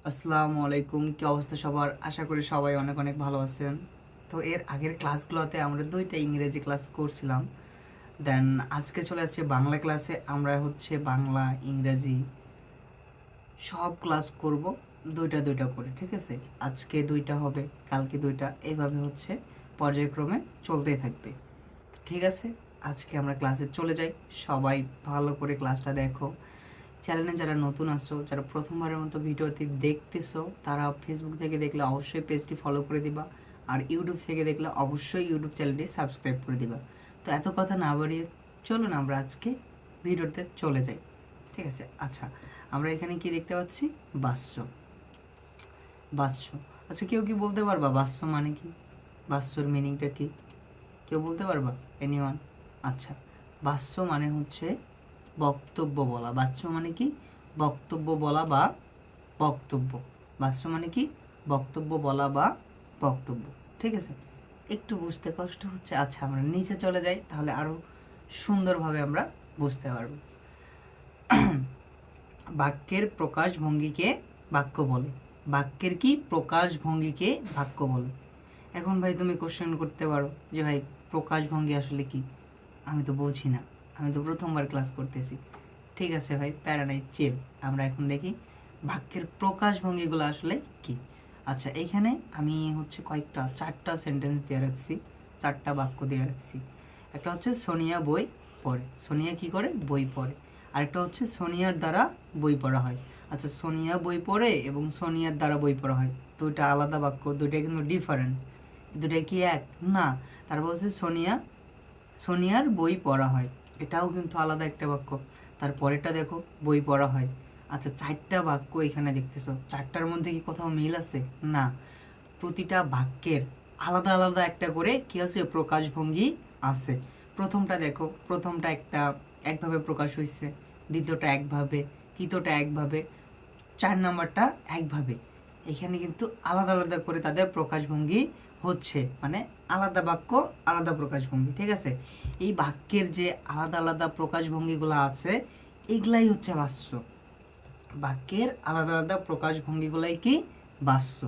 আসসালামু আলাইকুম, কি অবস্থা সবার? আশা করি সবাই অনেক অনেক ভালো আছেন। তো এর আগের ক্লাসগুলোতে আমরা দুইটা ইংরেজি ক্লাস করছিলাম। দেন আজকে চলে আসছে বাংলা ক্লাসে। আমরা বাংলা ইংরেজি সব ক্লাস করব দুইটা দুইটা করে, ঠিক আছে? আজকে দুইটা হবে, কালকে দুইটা, এইভাবে পর্যায়ক্রমে চলতেই থাকবে। ঠিক আছে, আজকে আমরা ক্লাসে চলে যাই। সবাই ভালো করে ক্লাসটা দেখো। চ্যানেলে যারা নতুন আসছো, যারা প্রথমবারের মতো ভিডিওটি দেখতেছো, তারা ফেসবুক থেকে দেখলে অবশ্যই পেজটি ফলো করে দিবা, আর ইউটিউব থেকে দেখলে অবশ্যই ইউটিউব চ্যানেলটি সাবস্ক্রাইব করে দিবা। তো এত কথা না বাড়িয়ে চলুন আমরা আজকে ভিডিওতে চলে যাই। ঠিক আছে, আচ্ছা, আমরা এখানে কি দেখতে পাচ্ছি? বাস্য। বাস্য, আচ্ছা, কেউ কি বলতে পারবা বাস্য মানে কি? বাস্যর মিনিংটা কি? কেউ বলতে পারবা? এনিওয়ান? আচ্ছা, বাস্য মানে বক্তব্য বলা। বাচ্য মানে কি? বক্তব্য বলা বা বক্তব্য। বাচ্য মানে কি? বক্তব্য বলা বা বক্তব্য। ঠিক আছে, একটু বুঝতে কষ্ট হচ্ছে। আচ্ছা, আমরা নিচে চলে যাই, তাহলে আরও সুন্দরভাবে আমরা বুঝতে পারব। বাক্যের প্রকাশভঙ্গিকে বাক্য বলে। বাক্যের কি প্রকাশভঙ্গিকে বাক্য বলে? এখন ভাই তুমি কোশ্চেন করতে পারো যে ভাই প্রকাশভঙ্গি আসলে কি? আমি তো বুঝি না, আমি তো প্রথমবার ক্লাস করতেছি। ঠিক আছে ভাই, প্যারা নাই, চিল। আমরা এখন দেখি বাক্যের প্রকাশভঙ্গিগুলো আসলে কি। আচ্ছা, এইখানে আমি কয়েকটা চারটা সেন্টেন্স দিয়ে রাখছি, চারটা বাক্য দিয়ে রাখছি। একটা সোনিয়া বই পড়ে। সোনিয়া কি করে? বই পড়ে। আরেকটা সোনিয়ার দ্বারা বই পড়া হয়। আচ্ছা, সোনিয়া বই পড়ে এবং সোনিয়ার দ্বারা বই পড়া হয়, দুইটা আলাদা বাক্য, দুইটা কিন্তু ডিফারেন্ট। দুটাই কি এক? না। তারপর সোনিয়ার বই পড়া হয়, এটাও কিন্তু আলাদা একটা বাক্য। তারপরেরটা দেখো, বই পড়া হয়। আচ্ছা, চারটা বাক্য এখানে দেখতেছো, চারটার মধ্যে কি কোথাও মিল আছে? না। প্রতিটা বাক্যের আলাদা আলাদা একটা করে কি আছে? প্রকাশভঙ্গি আছে। প্রথমটা দেখো, প্রথমটা একভাবে প্রকাশ হয়েছে, দ্বিতীয়টা একভাবে, তৃতীয়টা একভাবে, 4 নাম্বারটা একভাবে। এখানে কিন্তু আলাদা আলাদা করে তাদের প্রকাশভঙ্গি মানে আলাদা বাক্য, আলাদা প্রকাশভঙ্গি। ঠিক আছে, এই বাক্যের যে আলাদা আলাদা প্রকাশভঙ্গিগুলো আছে, এগুলাই বাস্য। বাক্যের আলাদা আলাদা প্রকাশভঙ্গিগুলাই কি? বাস্য।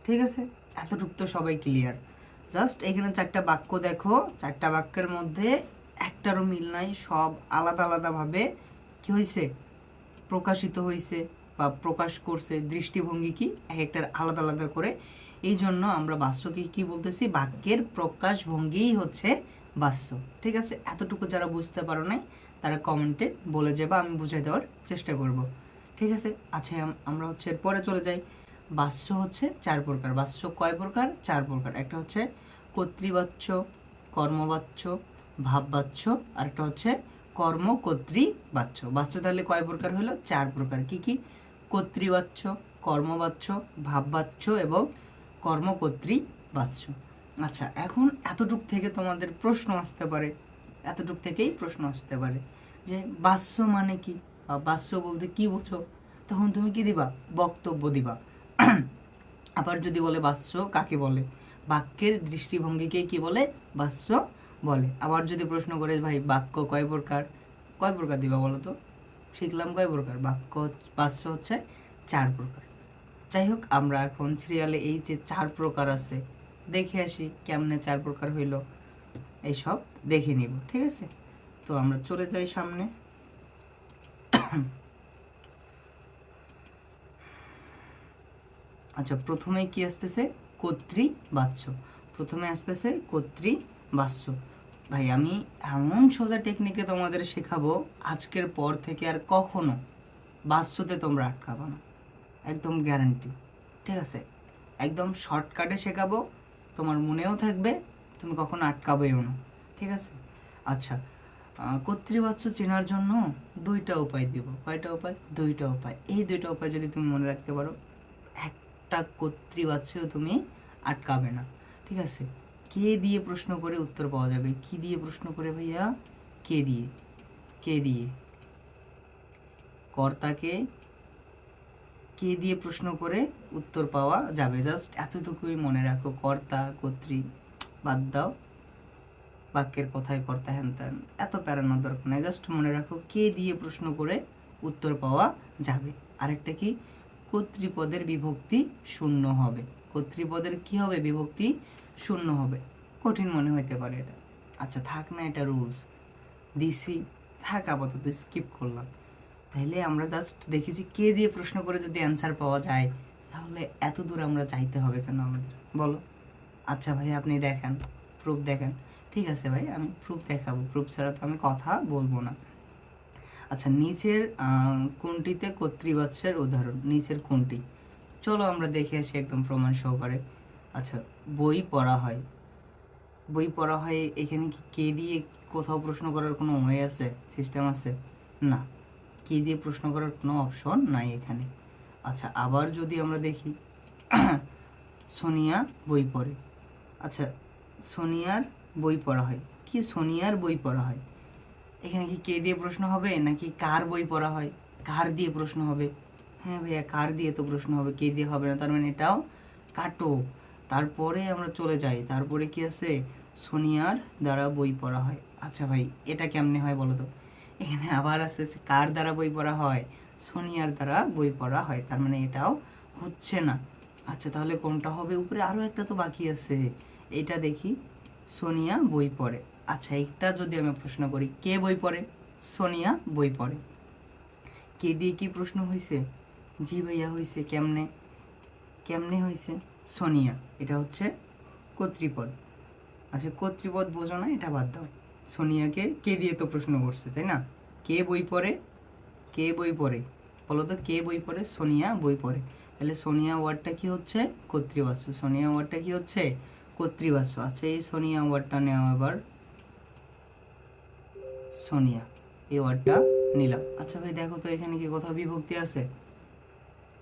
ঠিক আছে, এতটুকু তো সবাই ক্লিয়ার। জাস্ট এখানে চারটা বাক্য দেখো, চারটা বাক্যের মধ্যে একটারও মিল নাই, সব আলাদা আলাদাভাবে কি হয়েছে? প্রকাশিত হয়েছে বা প্রকাশ করছে। দৃষ্টিভঙ্গি কি এক একটার আলাদা আলাদা করে। এই জন্য আমরা বাস্যকে কি বলতেছি? বাক্যের প্রকাশভঙ্গিই বাস্য। ঠিক আছে, এতটুকু যারা বুঝতে পারো নাই তারা কমেন্টে বলে যাবে, আমি বুঝাই দেওয়ার চেষ্টা করব। ঠিক আছে, আচ্ছা, আমরা পরে চলে যাই। বাস্য 4 প্রকার। বাস্য কয় প্রকার? 4 প্রকার। একটা কর্তৃবাচ্য, কর্মবাচ্য, ভাববাচ্য, আর একটা কর্মকর্তৃবাচ্য। বাচ্য তাহলে কয় প্রকার হলো? 4 প্রকার। কি কি? কর্তৃবাচ্য, কর্মবাচ্য, ভাববাচ্য এবং কর্মকর্তৃবাচ্য। আচ্ছা, এখন এতটুক থেকে তোমাদের প্রশ্ন আসতে পারে, এতটুক থেকেই প্রশ্ন আসতে পারে যে বাস্য মানে কি, বা বাস্য বলতে কি বুঝো? তখন তুমি কি দিবা? বক্তব্য দিবা। আবার যদি বলে বাস্য কাকে বলে, বাক্যের দৃষ্টিভঙ্গিকে কি বলে? বাস্য বলে। আবার যদি প্রশ্ন করে ভাই বাক্য কয় প্রকার, কয় প্রকার দিবা বলো তো? শিখলাম কয় প্রকার বাক্য? বাস্য 4 প্রকার। যাই হোক, আমরা এখন সিরিয়ালে এই যে 4 প্রকার আছে, দেখে আসি কেমনে 4 প্রকার হইল, এইসব দেখে নিব। ঠিক আছে, তো আমরা চলে যাই সামনে। আচ্ছা, প্রথমে কি আসতেছে? কর্তৃবাচ্য। প্রথমে আসতেছে কর্তৃবাচ্য। ভাই আমি এমন সোজা টেকনিকে তোমাদের শেখাবো, আজকের পর থেকে আর কখনো বাস্যতে তোমরা আটকাবো না, একদম গ্যারান্টি। ঠিক আছে, একদম শর্টকাটে শেখাবো, তোমার মনেও থাকবে, তুমি কখনো আটকাবেও না। ঠিক আছে, আচ্ছা, কর্তৃবাচ্য চেনার জন্য দুইটা উপায় দিব। কয়টা উপায়? দুইটা উপায়। এই দুইটা উপায় যদি তুমি মনে রাখতে পারো, একটা কর্তৃবাচ্যও তুমি আটকাবে না। ঠিক আছে, কে দিয়ে প্রশ্ন করে উত্তর পাওয়া যাবে? কি দিয়ে প্রশ্ন করে ভাইয়া? কে দিয়ে। কে দিয়ে? কর্তাকে কে দিয়ে প্রশ্ন করে উত্তর পাওয়া যাবে। জাস্ট এতটুকুই মনে রাখো, কর্তা কর্তৃ বাদ দাও, বাক্যের কথায় কর্তা হ্যান ত্যান এত প্যারানোর দরকার নেই। জাস্ট মনে রাখো কে দিয়ে প্রশ্ন করে উত্তর পাওয়া যাবে। আরেকটা কি? কর্তৃপদের বিভক্তি শূন্য হবে। কর্তৃপদের কি হবে? বিভক্তি শূন্য হবে। কঠিন মনে হইতে পারে এটা। আচ্ছা থাক না, এটা রুলস দিছি, থাক, আপাতত স্কিপ করলাম। তাইলে আমরা জাস্ট দেখেছি কে দিয়ে প্রশ্ন করে যদি অ্যান্সার পাওয়া যায়, তাহলে এত দূর আমরা চাইতে হবে কেন আমাদের, বলো? আচ্ছা ভাই আপনি দেখান, প্রুফ দেখান। ঠিক আছে ভাই, আমি প্রুফ দেখাবো, প্রুফ ছাড়া তো আমি কথা বলবো না। আচ্ছা নিচের কোনটিতে কর্তৃবাচ্যের উদাহরণ? নিচের কোনটি? চলো আমরা দেখে আসি একদম প্রমাণ সহকারে। আচ্ছা বই পড়া হয়, বই পড়া হয়, এখানে কি কে দিয়ে কোথাও প্রশ্ন করার কোনো ওয়ে আছে, সিস্টেম আছে? না, কে দিয়ে প্রশ্ন করার কোনো অপশন নাই এখানে। আচ্ছা আবার যদি আমরা দেখি সোনিয়া বই পড়ে। আচ্ছা সোনিয়ার বই পড়া হয়, কি সোনিয়ার বই পড়া হয়, এখানে কি কে দিয়ে প্রশ্ন হবে নাকি কার বই পড়া হয়? কার দিয়ে প্রশ্ন হবে? হ্যাঁ ভাইয়া কার দিয়ে তো প্রশ্ন হবে, কে দিয়ে হবে না, তার মানে এটাও কাটো। তারপরে আমরা চলে যাই, তারপরে কি আছে? সোনিয়ার দ্বারা বই পড়া হয়। আচ্ছা ভাই এটা কেমনে হয় বলো তো? এখানে আবার আছে কার দ্বারা বই পড়া হয়? সোনিয়ার দ্বারা বই পড়া হয়, তার মানে এটাও হচ্ছে না। আচ্ছা তাহলে কোনটা হবে? উপরে আরও একটা তো বাকি আছে, এটা দেখি। সোনিয়া বই পড়ে। আচ্ছা একটা যদি আমি প্রশ্ন করি, কে বই পড়ে? সোনিয়া বই পড়ে। কে দিয়ে কি প্রশ্ন হয়েছে? জি ভাইয়া হয়েছে। কেমনে? কেমনে হয়েছে? সোনিয়া, এটা হচ্ছে কর্তৃপদ। আচ্ছা কর্তৃপদ বোঝো না, এটা বাদ দাও। সোনিয়াকে কে দিয়ে তো প্রশ্ন করছে, তাই না? কে বই পড়ে? কে বই পড়ে বলো তো, কে বই পড়ে? সোনিয়া বই পড়ে। তাহলে সোনিয়া ওয়ার্ডটা কি হচ্ছে? কর্তৃবাচ্য। সোনিয়া ওয়ার্ডটা কি হচ্ছে? কর্তৃবাচ্য। আচ্ছা এই সোনিয়া ওয়ার্ডটা নেওয়া, এবার সোনিয়া এই ওয়ার্ডটা নিলাম। আচ্ছা ভাই দেখো তো এখানে কি কোথাও বিভক্তি আছে?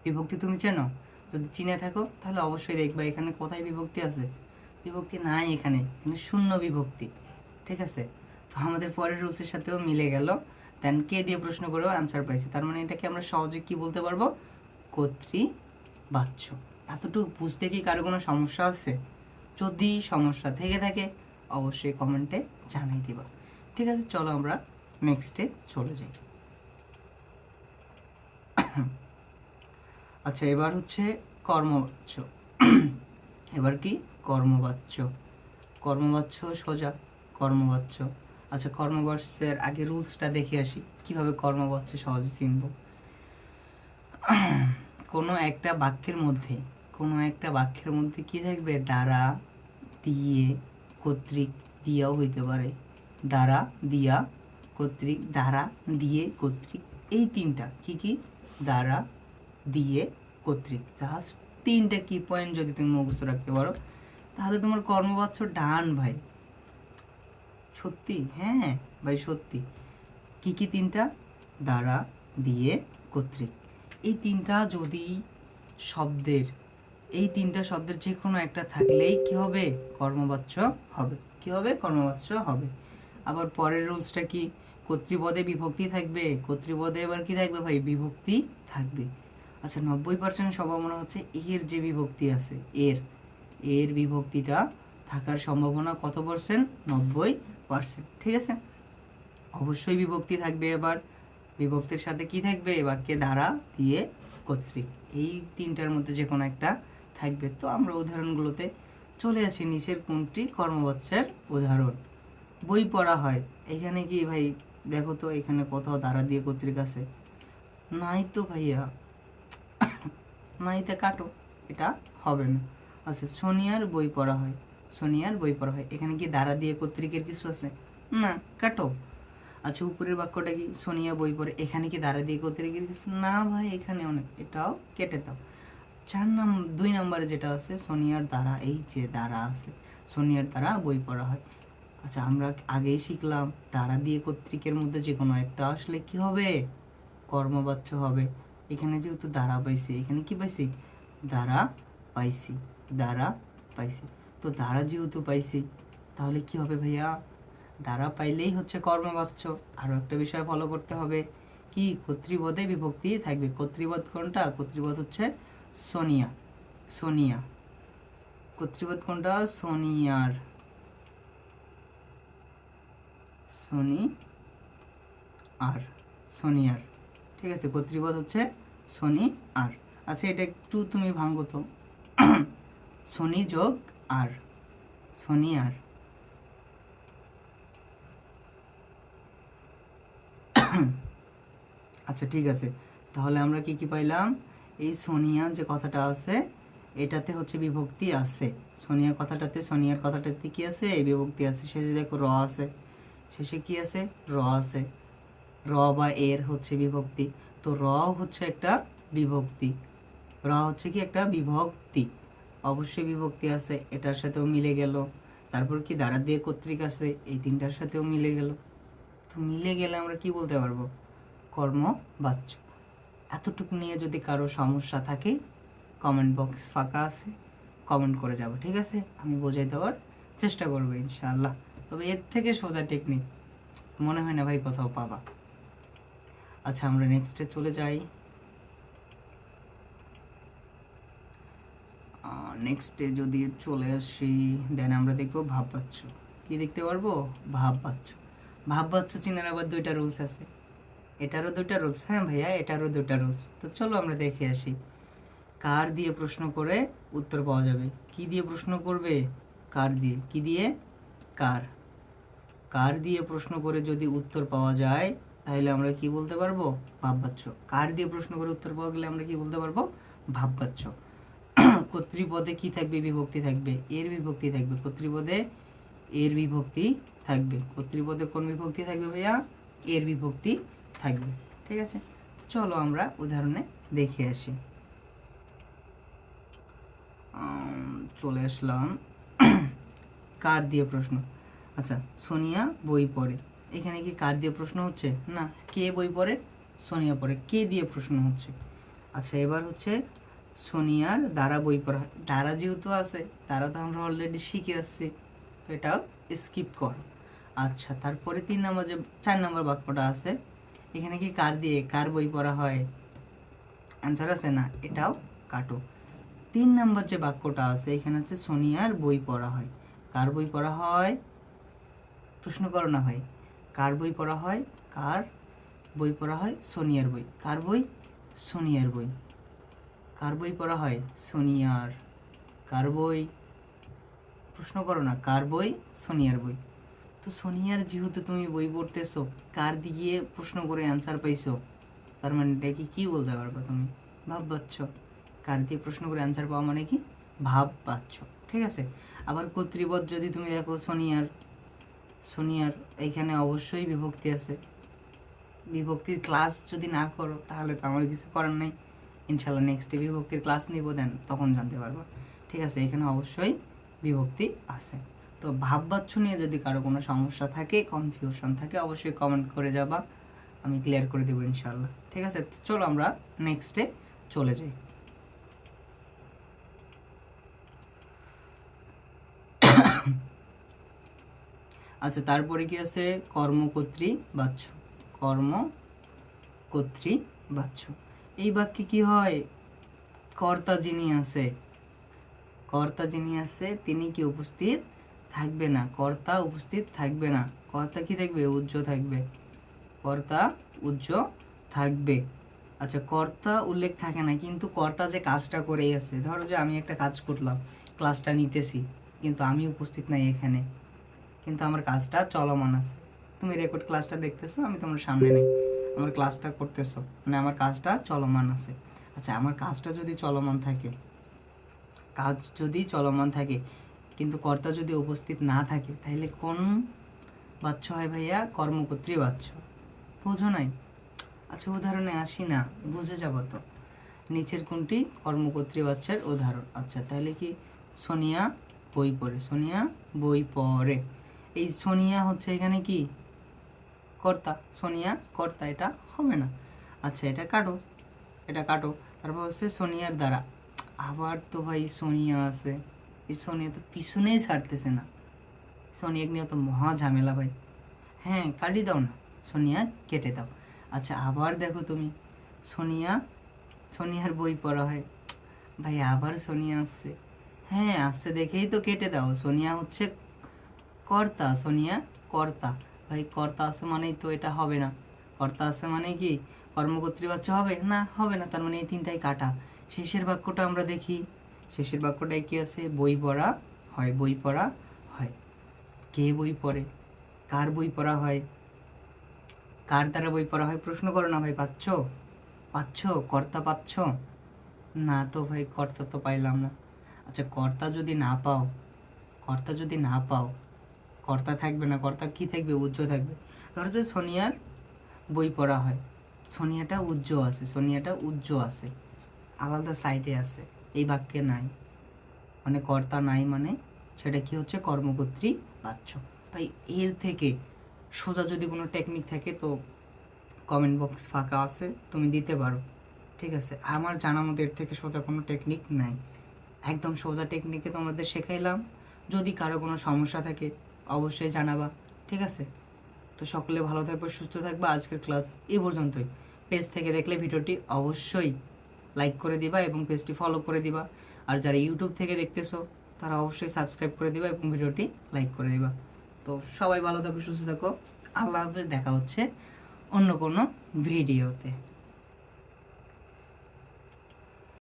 বিভক্তি তুমি চেনো? যদি চিনে থাকো তাহলে অবশ্যই দেখবা এখানে কোথায় বিভক্তি আছে। বিভক্তি নাই এখানে, এখানে শূন্য বিভক্তি। ঠিক আছে, তো আমাদের পরের রুলসের সাথেও মিলে গেল। দেন কে দিয়ে প্রশ্ন করেও অ্যান্সার পাইছি, তার মানে এটাকে আমরা সহজে কি বলতে পারবো? কর্তৃবাচ্য। এতটুকু বুঝতে কি কারো কোনো সমস্যা আছে? যদি সমস্যা থেকে থাকে অবশ্যই কমেন্টে জানাই দিবা। ঠিক আছে চলো আমরা নেক্সটে চলে যাই। আচ্ছা এবার হচ্ছে কর্মবাচ্য। এবার কি? কর্মবাচ্য। কর্মবাচ্য সোজা, কর্মবাচ্য। আচ্ছা কর্মবাচ্যের আগে রুলসটা দেখে আসি কিভাবে কর্মবাচ্য সহজে চিনব। কোনো একটা বাক্যের মধ্যে, কোনো একটা বাক্যের মধ্যে কি থাকবে? দ্বারা, দিয়ে, কর্তৃক, দিয়াও হইতে পারে, দ্বারা, দিয়া, কর্তৃক, দ্বারা, দিয়ে, কর্তৃক, এই তিনটা কি কি? দ্বারা, দিয়ে, কর্তৃক। জাস্ট তিনটা কি পয়েন্ট যদি তুমি মুখস্থ রাখতে পারো তাহলে তোমার কর্মবাচ্য ডান ভাই। সত্যি? হ্যাঁ ভাই সত্যি। কি কি তিনটা? দ্বারা, দিয়ে, কর্তৃক। এই তিনটা যদি শব্দের, এই তিনটা শব্দের যে কোনো একটা থাকলেই কি হবে? কর্মবাচ্য হবে। কি হবে? কর্মবাচ্য হবে। আবার পরের রুলসটা কি? কর্তৃপদে বিভক্তি থাকবে। কর্তৃপদে এবার কি থাকবে ভাই? বিভক্তি থাকবে। আচ্ছা 90% সম্ভাবনা হচ্ছে এর যে বিভক্তি আছে, এর এর বিভক্তিটা থাকার সম্ভাবনা কত পার্সেন্ট? 90%। ঠিক আছে, অবশ্যই বিভক্তি থাকবে। এবার বিভক্তির সাথে কি থাকবে? বাক্যে দ্বারা, দিয়ে, কর্তৃক, এই তিনটার মধ্যে যে কোনো একটা থাকবে। তো আমরা উদাহরণগুলোতে চলে আসি। নিচের কোনটি কর্মবাচ্যের উদাহরণ? বই পড়া হয়, এখানে কি ভাই দেখো তো এখানে কোথাও দ্বারা, দিয়ে, কর্তৃক আছে? নাই তো ভাইয়া, নাইতে কাটো, এটা হবে না। আচ্ছা সোনিয়ার বই পড়া হয়, সোনিয়ার বই পড়া হয়, এখানে কি দ্বারা, দিয়ে, কর্তৃকের কিছু আছে? না, কাটো। আচ্ছা উপরের বাক্যটা কি? সোনিয়া বই পড়ে, এখানে কি দ্বারা, দিয়ে, কর্তৃকের কিছু? না ভাই এখানে অনেক, এটাও কেটে দাও। 2 নম্বরে যেটা আছে সোনিয়ার দ্বারা, এই যে দ্বারা আছে, সোনিয়ার দ্বারা বই পড়া হয়। আচ্ছা আমরা আগেই শিখলাম দ্বারা, দিয়ে, কর্তৃকের মধ্যে যে কোনো একটা আসলে কি হবে? কর্মবাচ্য হবে। এখানে যেহেতু দ্বারা পাইছি, এখানে কি পাইছি? দ্বারা পাইছি, দ্বারা পাইছি। তো দ্বারা যেহেতু পাইছি তাহলে কি হবে ভাইয়া? দ্বারা পাইলেই হচ্ছে কর্মবাচ্য। আরও একটা বিষয় ফলো করতে হবে, কি? কর্তৃপদে বিভক্তি থাকবে। কর্তৃপদ কোনটা? কর্তৃপদ হচ্ছে সোনিয়া, সোনিয়া। কর্তৃপদ কোনটা? সোনিয়ার, সোনি আর, সোনিয়ার। ঠিক আছে, কর্তৃপদ হচ্ছে সোনি আর। আচ্ছা এটা একটু তুমি ভাঙো তো। শনি যোগ আর, শনি আর, আচ্ছা ঠিক আছে, তাহলে আমরা কি কি পাইলাম? এই সোনিয়া যে কথাটা আছে এটাতে হচ্ছে বিভক্তি আছে, সোনিয়া কথাটাতে, সোনিয়ার কথাটাতে কি আছে? এই বিভক্তি আছে। শেষে দেখো র আছে, শেষে কি আছে? র আছে। র বা এর হচ্ছে বিভক্তি, তো র হচ্ছে একটা বিভক্তি, র হচ্ছে কি একটা বিভক্তি, অবশ্যই বিভক্তি আছে, এটার সাথেও মিলে গেল। তারপর কি দ্বারা দিয়ে কর্তৃক আছে, এই তিনটার সাথেও মিলে গেল। তো মিলে গেলে আমরা কি বলতে পারবো? কর্মবাচ্য। এতটুকু নিয়ে যদি কারো সমস্যা থাকে কমেন্ট বক্স ফাঁকা আছে, কমেন্ট করে যাব, ঠিক আছে? আমি বোঝাই দেওয়ার চেষ্টা করবো ইনশাআল্লাহ। তবে এর থেকে সোজা টেকনিক মনে হয় না ভাই কোথাও পাবা। আচ্ছা আমরা নেক্সটে চলে যাই। নেক্সটে যদি চলে আসি, দেন আমরা দেখবো ভাববাচ্য। কি দেখতে পারবো? ভাববাচ্য। ভাববাচ্য চিনার আবার দুইটা রুলস আছে, এটারও দুইটা রুলস। হ্যাঁ ভাইয়া, এটারও দুইটা রুলস। তো চলো আমরা দেখে আসি। কার দিয়ে প্রশ্ন করে উত্তর পাওয়া যাবে? কি দিয়ে প্রশ্ন করবে? কার দিয়ে। কি দিয়ে? কার। কার দিয়ে প্রশ্ন করে যদি উত্তর পাওয়া যায় তাহলে আমরা কি বলতে পারবো? ভাববাচ্য। কার দিয়ে প্রশ্ন করে উত্তর পাওয়া গেলে আমরা কি বলতে পারবো? ভাববাচ্য। কর্তৃপদে কি থাকবে? বিভক্তি থাকবে, এর বিভক্তি থাকবে। কর্তৃপদে এর বিভক্তি থাকবে। কর্তৃপদে কোন বিভক্তি থাকবে ভাইয়া? এর বিভক্তি থাকবে, ঠিক আছে? চলো আমরা উদাহরণে দেখে আসি। চলে আসলাম। কার দিয়ে প্রশ্ন। আচ্ছা, সোনিয়া বই পড়ে, এখানে কি কার দিয়ে প্রশ্ন হচ্ছে? না। কে বই পড়ে? সোনিয়া পড়ে। কে দিয়ে প্রশ্ন হচ্ছে? আচ্ছা এবার হচ্ছে সোনিয়ার দ্বারা বই পড়া হয়। দ্বারা যেহেতু আছে, দ্বারা তো আমরা অলরেডি শিখে আসছি, তো এটাও স্কিপ করো। আচ্ছা তারপরে 3 নম্বর যে 4 নম্বর বাক্যটা আছে, এখানে কি কার দিয়ে কার বই পড়া হয়? অ্যান্সার আছে না, এটাও কাটো। 3 নম্বর যে বাক্যটা আছে এখানে হচ্ছে সোনিয়ার বই পড়া হয়। কার বই পড়া হয়? প্রশ্ন করো না ভাই। কার বই পড়া হয়? কার বই পড়া হয়? সোনিয়ার বই। কার বই? সোনিয়ার বই। কার বই পড়া হয়? সোনিয়ার। কার বই? প্রশ্ন করো না। কার বই? সোনিয়ার বই। তো সোনিয়ার যেহেতু তুমি বই পড়তেছো, কার দিয়ে প্রশ্ন করে অ্যান্সার পাইছো, তার মানে এটা কি বলতে পারবে তুমি? ভাব পাচ্ছ। কার দিয়ে প্রশ্ন করে অ্যান্সার পাওয়া মানে কি? ভাব পাচ্ছ, ঠিক আছে? আবার কর্তৃপদ যদি তুমি দেখো সোনিয়ার, সোনিয়ার এইখানে অবশ্যই বিভক্তি আছে। বিভক্তির ক্লাস যদি না করো তাহলে তো আমার কিছু করার নেই। ইনশাল্লাহ নেক্সটে বিভক্তির ক্লাস নিব, দেন তখন জানতে পারবো, ঠিক আছে? এখানে অবশ্যই বিভক্তি আছে। তো ভাববাচ্য নিয়ে যদি কারো কোনো সমস্যা থাকে, কনফিউশন থাকে, অবশ্যই কমেন্ট করে যাবা, আমি ক্লিয়ার করে দেবো ইনশাল্লাহ, ঠিক আছে? তো চলো আমরা নেক্সটে চলে যাই। আচ্ছা তারপরে কি আছে? কর্মকর্ত্রী বাচ্য। কর্মকর্ত্রী বাচ্য। এই বাক্যে কি হয়? কর্তা যিনি আছে, কর্তা যিনি আছে তিনি কি উপস্থিত থাকবে না। কর্তা উপস্থিত থাকবে না। কর্তা কি থাকবে? উজ্জ থাকবে। কর্তা উজ্জ থাকবে। আচ্ছা কর্তা উল্লেখ থাকে না, কিন্তু কর্তা যে কাজটা করেই আছে, ধরো যে আমি একটা কাজ করলাম, ক্লাসটা নিতেছি, কিন্তু আমি উপস্থিত নাই এখানে, কিন্তু আমার কাজটা চলমান আছে। তুমি রেকর্ড ক্লাসটা দেখতেছো, আমি তোমার সামনে নেই, আমার ক্লাসটা করতেছো, মানে আমার কাজটা চলমান আছে। আচ্ছা আমার কাজটা যদি চলমান থাকে, কাজ যদি চলমান থাকে কিন্তু কর্তা যদি উপস্থিত না থাকে, তাহলে কোন বাচ্চ হয় ভাইয়া? কর্মকর্ত্রী বাচ্চ। বোঝো নাই? আচ্ছা উদাহরণে আসি না, বুঝে যাবো তো। নিচের কোনটি কর্মকর্ত্রী বাচ্চার উদাহরণ? আচ্ছা তাহলে কি? সোনিয়া বই পড়ে। সোনিয়া বই পড়ে। এই সোনিয়া হচ্ছে এখানে কি? কর্তা। সোনিয়া কর্তা, এটা হবে না। আচ্ছা এটা কাটো, এটা কাটো। তারপর হচ্ছে সোনিয়ার দ্বারা। আবার তো ভাই সোনিয়া আছে, এই সোনিয়া তো পিছনেই ছাড়তেছে না। সোনিয়া নিয়ে তো মহা ঝামেলা ভাই। হ্যাঁ কাটি দাও না, সোনিয়া কেটে দাও। আচ্ছা আবার দেখো তুমি, সোনিয়া, সোনিয়ার বই পড়া হয়, ভাই আবার সোনিয়া আসছে। হ্যাঁ আসছে দেখেই তো কেটে দাও। সোনিয়া হচ্ছে কর্তা, সোনিয়া কর্তা। ভাই কর্তা আছে মানেই তো এটা হবে না। কর্তা আছে মানে কি? কর্মকর্তৃবাচ্য হবে না, হবে না, তার মানে এই তিনটাই কাটা। শেষের বাক্যটা আমরা দেখি, শেষের বাক্যটায় কি আছে? বই পড়া হয়, বই পড়া হয়। কে বই পড়ে? কার বই পড়া হয়? কার দ্বারা বই পড়া হয়? প্রশ্ন করো না ভাই, পাচ্ছ? পাচ্ছ? কর্তা পাচ্ছ? না তো ভাই, কর্তা তো পাইলাম না। আচ্ছা, কর্তা যদি না পাও, কর্তা যদি না পাও, কর্তা থাকবে না, কর্তা কি থাকবে? উজ্জ্ব থাকবে। ধরো যে সোনিয়ার বই পড়া হয়, সোনিয়াটা উজ্জ্ব আছে, সোনিয়াটা উজ্জ্ব আছে, আলাদা সাইডে আছে, এই বাক্যে নাই, মানে কর্তা নাই, মানে সেটা কি হচ্ছে? কর্মকর্তৃ বাচ্য। তাই এর থেকে সোজা যদি কোনো টেকনিক থাকে তো কমেন্ট বক্স ফাঁকা আছে, তুমি দিতে পারো, ঠিক আছে? আমার জানা মতো এর থেকে সোজা কোনো টেকনিক নাই, একদম সোজা টেকনিকে তোমাদের শেখাইলাম। যদি কারো কোনো সমস্যা থাকে অবশ্যই জানাবা, ঠিক আছে? তো সকলে ভালো থাকবে, সুস্থ থাকবে। আজকের ক্লাস এই পর্যন্তই। পেজ থেকে দেখলে ভিডিওটি অবশ্যই লাইক করে দিবা এবং পেজটি ফলো করে দিবা। আর যারা ইউটিউব থেকে দেখতেছো তারা অবশ্যই সাবস্ক্রাইব করে দিবা এবং ভিডিওটি লাইক করে দিবা। তো সবাই ভালো থাকো, সুস্থ থাকো। আল্লাহ হাফেজ, দেখা হচ্ছে অন্য কোনো ভিডিওতে।